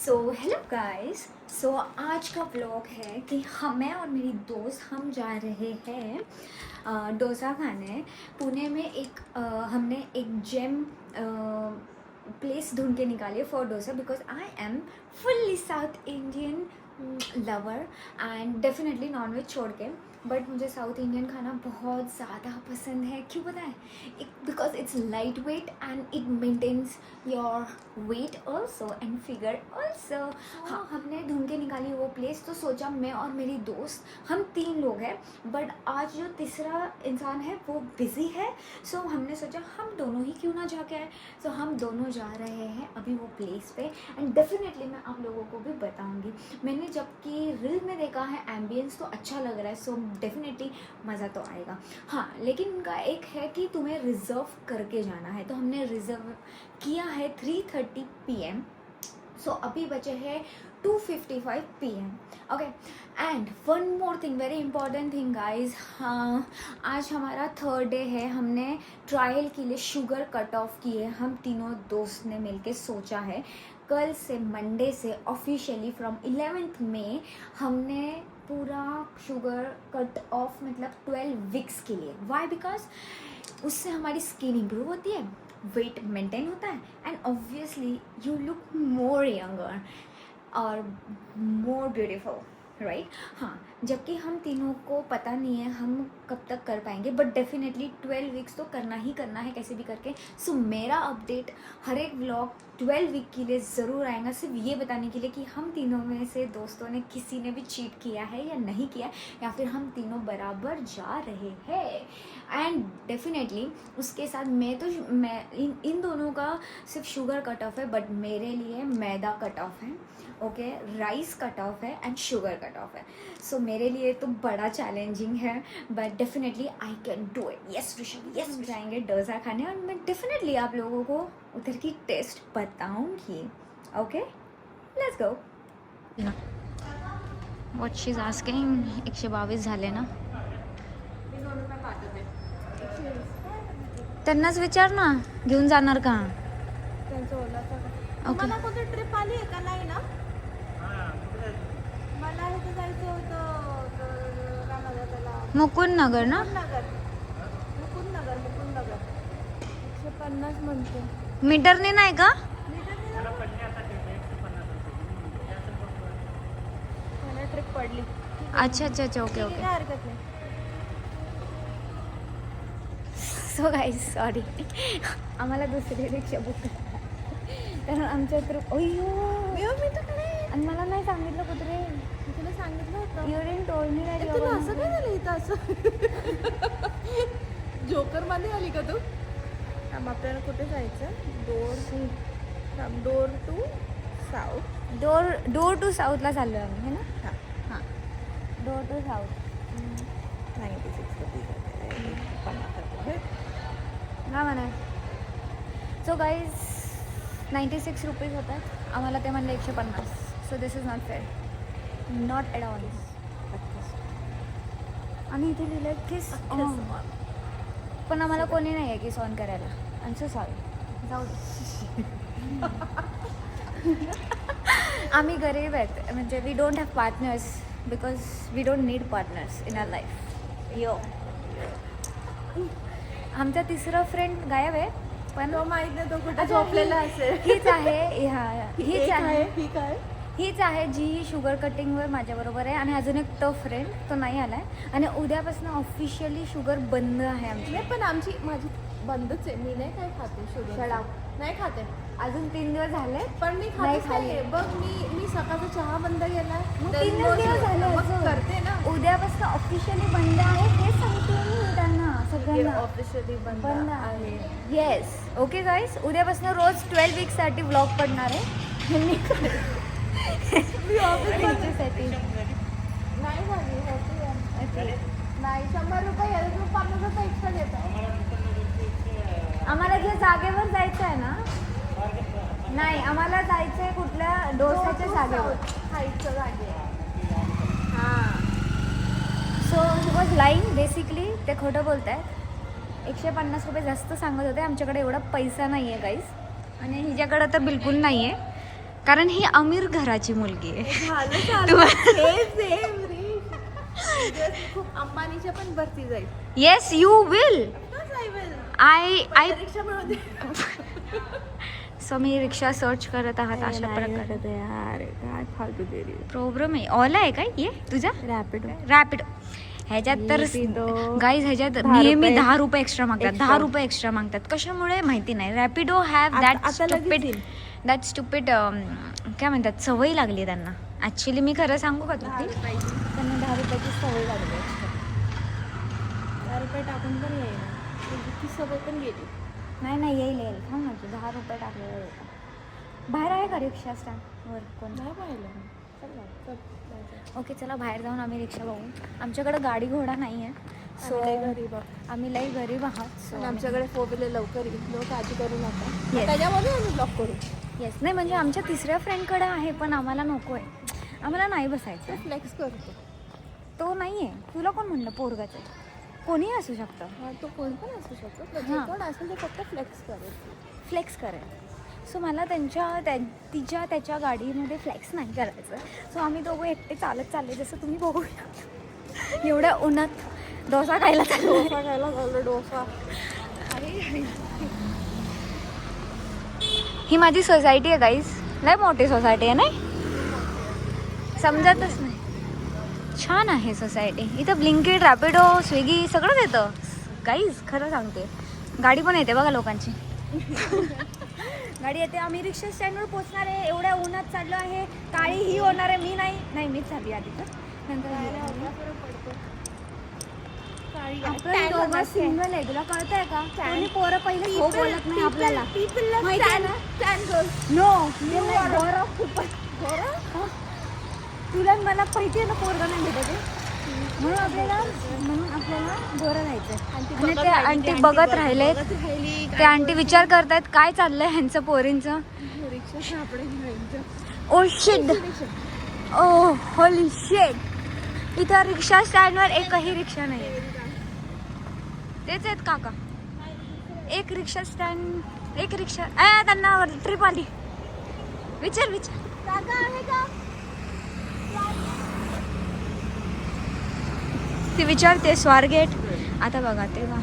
So hello guys. So आज का vlog है कि मैं और मेरी दोस्त हम जा रहे हैं डोसा खाने। पुणे में हमने एक जेम प्लेस ढूंढ के निकाली है for dosa, because I am fully South Indian lover and definitely nonveg छोड़ के, बट मुझे साउथ इंडियन खाना बहुत ज़्यादा पसंद है। क्यों पता है? Because it's light weight and it maintains your weight also and figure also. हाँ, हमने ढूंढ के निकाली वो प्लेस, तो सोचा मैं और मेरी दोस्त हम 3 लोग हैं, बट आज जो तीसरा इंसान है वो बिज़ी है। सो हमने सोचा हम दोनों ही क्यों ना जाके आए। सो हम दोनों जा रहे हैं अभी वो प्लेस पे, एंड डेफिनेटली मैं आप लोगों को भी बताऊंगी। मैंने जबकि रील में देखा है एम्बियंस तो अच्छा लग रहा है, सो डेफिनेटली मज़ा तो आएगा। हाँ, लेकिन उनका एक है कि तुम्हें रिज़र्व करके जाना है, तो हमने रिज़र्व किया है 3:30 PM। सो अभी बचे हैं 2:55 PM। Okay, end one more thing, very important thing guys. हाँ, आज हमारा 3rd डे है। हमने ट्रायल के लिए शुगर कट ऑफ किए। हम तीनों दोस्त ने मिलके सोचा है कल से मंडे से ऑफिशियली फ्रॉम 11th मई हमने पूरा शुगर कट ऑफ, मतलब 12 वीक्स के लिए। वाई? बिकॉज उससे हमारी स्किन इम्प्रूव होती है, वेट मेंटेन होता है, end obviously you look more younger और मोर ब्यूटीफुल, राइट? हाँ, जबकि हम तीनों को पता नहीं है हम कब तक कर पाएंगे, बट डेफिनेटली 12 वीक्स तो करना ही करना है कैसे भी करके। सो मेरा अपडेट हर एक व्लॉग 12 वीक के लिए ज़रूर आएगा, सिर्फ ये बताने के लिए कि हम तीनों में से दोस्तों ने किसी ने भी चीट किया है या नहीं किया, या फिर हम तीनों बराबर जा रहे हैं। एंड डेफिनेटली उसके साथ मैं इन दोनों का सिर्फ शुगर कट ऑफ है, बट मेरे लिए मैदा कट ऑफ है, ओके, राइस कट ऑफ है एंड शुगर कट ऑफ है। सो मेरे लिए तो बड़ा चैलेंजिंग है, but definitely I can do it. Yes Rishabh, yes, जाएंगे डोसा खाने और मैं डेफिनेटली आप लोगों को उधर की टेस्ट बताऊंगी। Okay, let's go. What she is asking, 122 झाले ना? त्यांनाच विचार ना, घेऊन जाणार का? मला कोणती ट्रिप आली आहे का? नाही ना, मला इथे जायचं होतं काय म्हणतात त्याला, मुकुंद नगर ना? मुकुंदनगर 150 म्हणते. मीटरने नाही का? मला ट्रिप पडली. अच्छा अच्छा अच्छा, ओके ओके. काय हरकत नाही. सो गाईज सॉरी, आम्हाला दुसरी रिक्षा बुक कारण आमच्या ट्रिप. अय्यो, मी तर कडे आणि मला नाही सांगितलं कुत्रे. तुला सांगितलं होतं. You didn't told me that. तुला असं काय झालं इथं असं? जोकर मध्ये आली का तू? आपल्याला कुठे जायचं? Door to south. Door to साऊथला चाललो आम्ही, है ना? हां हां, डोर टू साऊथ. 96 रुपीज होते. 50 रुपये. हा म्हणा. सो गाईज 96 रुपीज होतात, आम्हाला ते म्हणलं 150. So this is not fair, not at all. आणि इथे लिहिलं किस ऑन, पण आम्हाला कोणी नाही आहे किस ऑन करायला. आय एम सो सॉरी, जाऊ दे. आम्ही गरीब आहेत, म्हणजे we don't have partners, because we don't need partners in our life. Yo, आमचा तिसरा फ्रेंड गायब आहे, पण तो माहित नाही, तो कुठे झोपलेला असेल. हीच आहे. हीच आहे जी शुगर कटिंगवर माझ्याबरोबर आहे, आणि अजून एक तो फ्रेंड, तो नाही आला आहे. आणि उद्यापासून ऑफिशियली शुगर बंद आहे आमची. नाही, पण माझी बंदच आहे. मी नाही काय खाते शुगर. नाही खाते. अजून 3 दिवस झाले, पण मी नाही खाते. खाल्ले. बघ, मी सकाळचा चहा बंद केलाय. मग 3 दिवस झाले. मग करते ना. उद्यापासून ऑफिशियली बंद आहे, हे सांगते मी त्यांना सगळ्यांना. ऑफिशियली बंद आहे. येस, ओके गाईज, उद्यापासून रोज 12 वीकसाठी व्लॉग पडणार आहे. मी ऑफिससाठी नाही झाली होती. नाही, 100 रुपये याला तू 50 रुपये एक्स्ट्रा देतो. आम्हाला जे जागेवर जायचं आहे ना, नाही, आम्हाला जायचं आहे कुठल्या डोसाच्या जागेवर, खायचं जागे. हां. So he was lying basically, ते खोटं बोलत आहेत. 150 रुपये जास्त सांगत होते. आमच्याकडे एवढा पैसा नाही आहे गाईज, आणि हिच्याकडं तर बिलकुल नाही आहे. कारण ही अमीर घराची मुलगी आहे. झालं हेच आहे रिच. खूप अंबानीच्या पण भरती जाईल. Yes you will. आय रिक्षा मिळून दे. सो मी रिक्षा सर्च करत आहात अशा प्रकारे. यार काय फालतू दे रही प्रॉब्लेम आहे. ओला आहे काय ये तुझा? रॅपिडो ह्याच्यात तर गाईज ह्याच्यात 10 नेहमी रुपये 10 रुपये एक्स्ट्रा मागतात. extra. 10 रुपये एक्स्ट्रा मागतात. कशामुळे माहिती नाही. रॅपिडो हॅव दॅट स्टुपिड काय म्हणतात सवय लागली त्यांना. ॲक्च्युली मी खरं सांगू का तुला त्यांना 10 रुपयाची सवय लागली. 10 रुपये टाकून पण येईल ती सवय पण गेली. नाही येईल थांब ना तू 10 रुपये टाकलेलं येतं. बाहेर आहे का रिक्षा स्टँडवर कोण? नाही पाहिलं. ओके चला बाहेर जाऊन आम्ही रिक्षा बघू. आमच्याकडे गाडी घोडा नाही आहे. सो गरीब आम्ही लई गरीब आहात. सो आमच्याकडे 4 व्हीलर लवकर येईल. नो काळजी करू नका. Yes. त्याच्यामध्ये आम्ही ब्लॉक करू. येस नाही म्हणजे आमच्या तिसऱ्या फ्रेंडकडे आहे पण आम्हाला नको आहे. आम्हाला नाही बसायचं. फ्लेक्स करतो. तो नाही आहे. तुला कोण म्हणलं पोरगाचं आहे? कोणीही असू शकतं. हा तो कोण पण असू शकतो. हां. जे कोण असेल ते फक्त फ्लेक्स करेल. फ्लेक्स करेल. सो मला त्याच्या गाडीमध्ये फ्लेक्स नाही करायचं. सो आम्ही दोघं एकटे चालत चालले जसं तुम्ही बघू शकता. एवढ्या उन्हात डोसा खायला चाललो. डोसा खायला चाललो. डोसा. ही माझी सोसायटी आहे गाईज. लय मोठी सोसायटी आहे नाही समजतच नाही. छान आहे सोसायटी. इथं ब्लिंकिट रॅपिडो स्विगी सगळंच येतं गाईज. खरं सांगते गाडी पण येते बघा लोकांची. गाडी येते. आम्ही रिक्षा स्टँडवर पोहोचणार आहे. एवढ्या उन्हात चाललो आहे. काळी ही होणार आहे. मी नाही मीच झाली आधी तर नंतर आपण दोघं सिंगल आहे. तुला कळतंय का? कोणी पोरं पहिले हो बोलत नाही आपल्याला. माहिती आहे ना? नो तुला मला माहिती आहे ना पोरगा नाही भेटत आहे. म्हणून आपल्याला गोरं जायचं. आणि ते आंटी बघत राहिले. ते आंटी विचार करतायत काय चाललंय ह्यांचं पोरींचं. Oh shit. Oh holy shit. इथं रिक्षा स्टँडवर एकही रिक्षा नाही आहे. तेच आहेत काका. एक रिक्षा स्टँड एक रिक्षा त्यांना ट्रिप आली. विचार काका आहे का? ती विचारते स्वारगेट. आता बघा ते का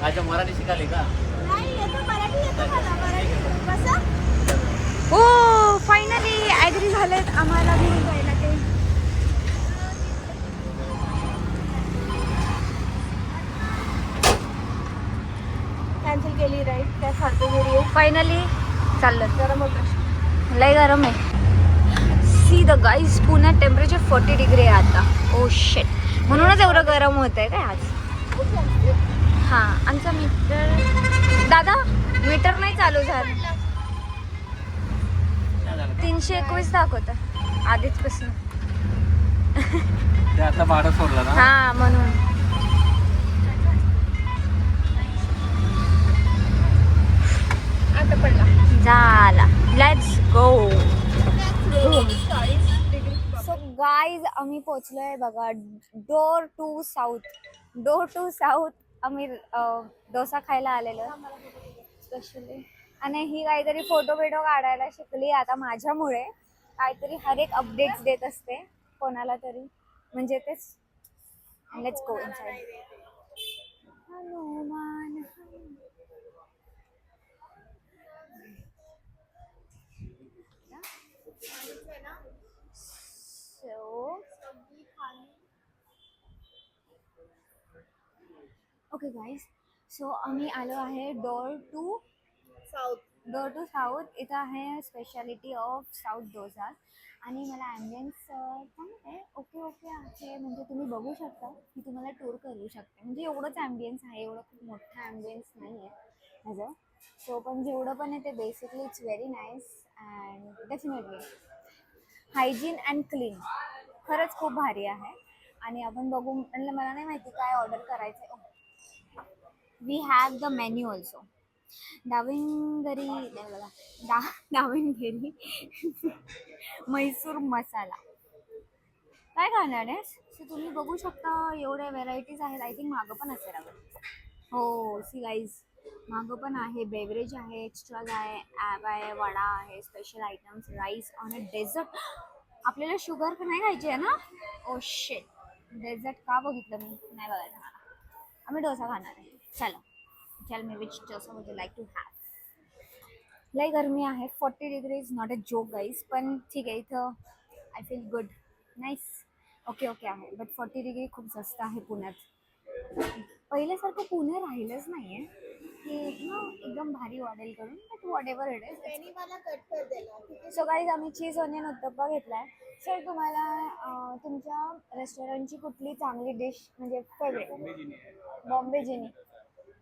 अच्छा मराठी शिकाली का? हो फायनली ॲग्री झालेत आम्हाला घेऊन जायला ते. कॅन्सल केली राईट. काय फालतू गेली आहे. फायनली चाललं. गरम होतं. लय गरम आहे. सी द गाईज पुण्यात टेम्परेचर 40 डिग्री आहे आता. ओ शेट. म्हणूनच एवढं गरम होत आहे काय आज. हां आमचा मीटर दादा मीटर नाही चालू झालं. 321 दाखवतं आधीचपासून. ते आता भाडं सोडलं ना. हां म्हणून. आता पडला. झाला. Let's go. सो गाईज आम्ही पोचलोय बघा डोर टू साऊथ. आम्ही डोसा खायला आलेलो स्पेशली. आणि ही काहीतरी फोटो काढायला शिकली आता माझ्यामुळे. काहीतरी हर एक अपडेट्स देत असते कोणाला तरी. म्हणजे तेच. Let's go inside. Hanuman okay guys. So आम्ही आलो आहे डोर टू साऊथ. इथं आहे स्पेशालिटी ऑफ साऊथ डोसा. आणि मला ॲम्बियन्स आहे ओके आहे. म्हणजे तुम्ही बघू शकता की तुम्हाला टूर करू शकते. म्हणजे एवढंच ॲम्बियन्स आहे. एवढं खूप मोठं ॲम्बियन्स नाही आहे माझं. सो पण जेवढं पण आहे ते basically it's very nice and definitely hygiene and clean. खरंच खूप भारी आहे. आणि आपण बघू मला नाही माहिती काय ऑर्डर करायचं. We have the menu also. Davangere Mysore masala. काय खाणार आहेस? सो तुम्ही बघू शकता एवढ्या व्हेरायटीज आहेत. आय थिंक मागं पण असेल अगं. हो सी गाईज, मागं पण आहे, बेवरेज आहे, एक्स्ट्राज आहे, ॲप आहे, वडा आहे, स्पेशल आयटम्स, राईस आणि डेझर्ट. आपल्याला शुगर नाही खायची आहे ना? ओ शेट, डेझर्ट का बघितलं मी? नाही बघायचं मला. आम्ही डोसा खाणार आहे. चलो, tell me which dosa would you like to have. लई गरमी आहे, 40 degrees, not a joke guys. पण ठीक आहे, इथं I feel good, nice, okay okay आहे. बट 40 डिग्री खूप जास्त आहे पुण्यात. पहिल्यासारखं पुणे राहिलंच नाही आहे की ना एकदम भारी वाटेल करून. But what ever it is. मला कट कर देना. सो गाईज, आम्ही चीज ऑनियन उत्तप्पा घेतला आहे. सर तुम्हाला तुमच्या रेस्टॉरंटची कुठली चांगली डिश म्हणजे favourite? Bombay Jini.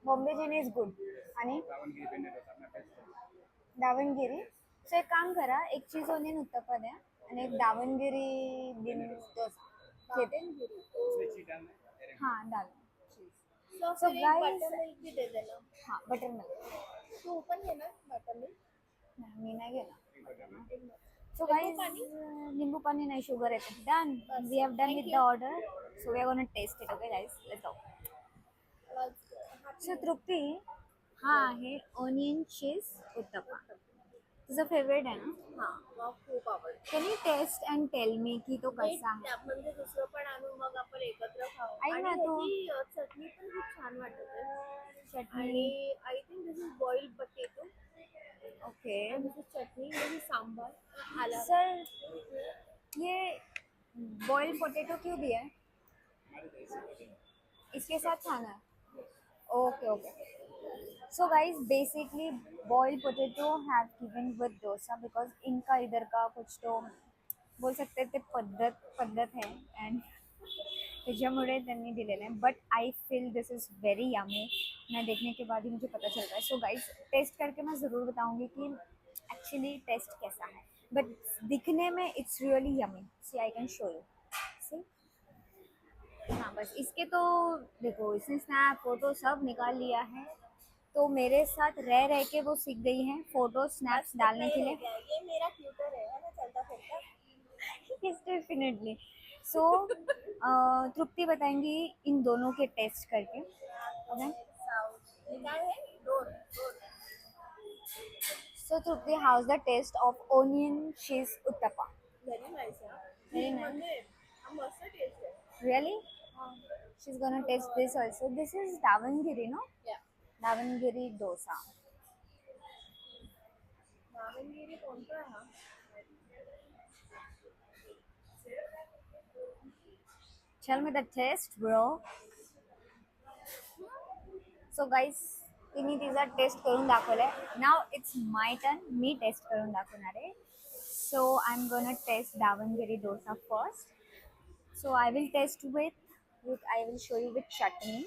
Bombay Jini is good. आणि दावणगिरी. सो एक काम करा, एक चीज ऑनियन उत्तप्पा द्या आणि एक दावणगिरी बिन डोसा घेते. हां डाल चीज. सो guys- बटर मिल्क भी दे देना. हां बटर मिल्क. तू पण घे ना बटर मिल्क. नाही मी नाही घेणार. सो गाईज, लिंबू पाणी नाही, शुगर येते. Done, we have done with the order. So we are gonna taste it. Okay guys, let's go. So Trupti, हा आहे ऑनियन चीज उत्तप्पा. तुझं फेवरेट आहे ना? हा मला खूप आवडतं. Can you taste and tell me की तो कसा आहे? म्हणजे दुसरं पण आणून मग आपण एकत्र खाऊ. ऐक आणि ना तू. ह्याची चटणी पण खूप छान वाटते. चटणी. आणि I think this is boiled potato. Okay this is chutney, this is sambar आला. सर, ये बॉइल्ड पोटैटो क्यों दिया है? इसके साथ खाना है? Okay okay. So guys, basically boiled potato have given विद डोसा बिकॉज इनका इधर का कुछ तो बोल सकते थे पद्धत है एंड त्याच्यामुळे त्यांनी दिलेलं आहे. But I feel this is very yummy. मैं देखने के बाद ही मुझे पता चल रहा है. सो गाइज, टेस्ट करके मैं ज़रूर बताऊंगी कि एक्चुअली टेस्ट कैसा है. बट दिखने में it's really yummy. See I can show you. See, हाँ बस इसके तो देखो, इसने स्नैप फोटो सब निकाल लिया है. तो मेरे साथ रह रह के वो सीख गई हैं फोटो स्नैप्स डालने के लिए. ये मेरा ट्यूटर है ना, चलता फिरता. Yes, definitely. So, तृप्ति बताएंगी इन दोनों के टेस्ट करके. ओके. काय है door. So, Trupti, how's the taste of onion cheese uttappa? Very nice. Very nice. म्हणजे मस्त टेस्ट आहे. Really? She's gonna taste this also. This is Davangiri, no? या Davangiri dosa. Davangere कोणता आहे हा? Tell me the taste, bro. So, guys, तिने तिचा taste करून दाखवलाय. Now it's my turn. मी टेस्ट करून दाखवणार आहे. So I am gonna taste Davangere dosa first. So I will taste with I will show you with chutney.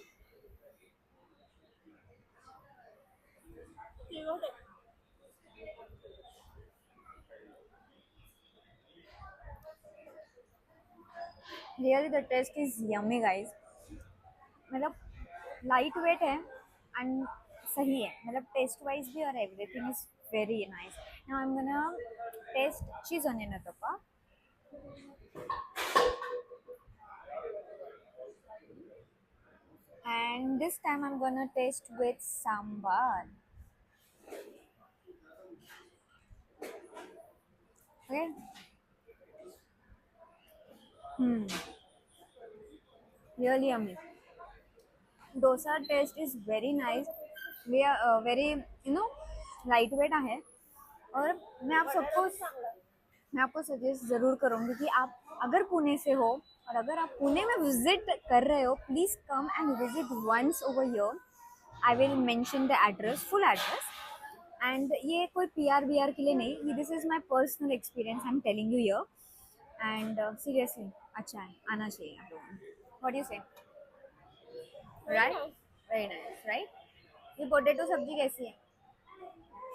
Really the taste is yummy guys. मतलब light weight है एंड सही है, मतलब टेस्ट वाइज भी और everything is very nice. Now I am gonna taste cheese onion uttapam. And this time I'm gonna taste with sambar. Okay. Really yummy. Dosa taste is very nice. We are very lightweight है. और मैं आपको suggest ज़रूर करूँगी कि आप अगर पुणे से हो और अगर आप पुणे में विजिट कर रहे हो, please come and visit once over here. I will mention the address, full address. And ये कोई PR के लिए नहीं, this is my personal experience I am telling you here. And seriously अच्छा है, आना चाहिए आप लोगों को. What you say? Right, very nice right. ये पोटैटो सब्जी कैसी है?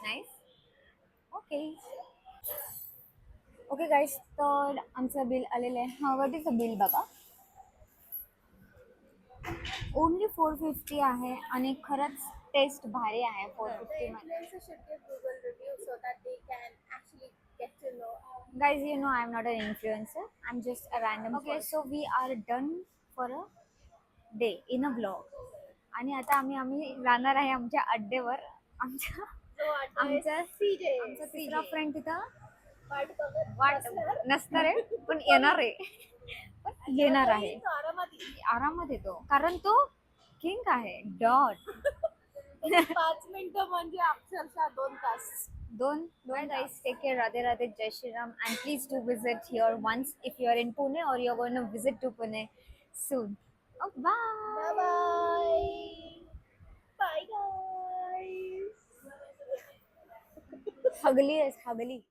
नाइस. ओके ओके गाईज, तर आमचं बिल आलेलं आहे. हां, व्हॉट इज द बिल बघा. ओनली 450 आहे आणि खरंच टेस्ट भारी आहे 450 मध्ये. Influencers should give Google reviews so that they can actually get to know. Guys, you know I'm not an influencer. I'm just a random. Okay, so we are done for a day in a vlog. आणि आता आम्ही जाणार आहे आमच्या अड्डेवर. आमच्या So आता आमचा CJ आमचा तिसरा फ्रेंड तिथं वाट बघत वाट बसणार. नसणार आहे पण येणार आहे. पण येणार आहे. तो आरामात येईल. आरामात येतो कारण तो किंग आहे. डॉट 5 मिनिटं म्हणजे अक्षरशः 2 तास. Don't guys, take care. Radhe Radhe, Jai Shri Ram, and please do visit here once if you are in Pune or you're going to visit to Pune soon. Oh, bye. Bye bye. Bye guys. Hugly is hugly.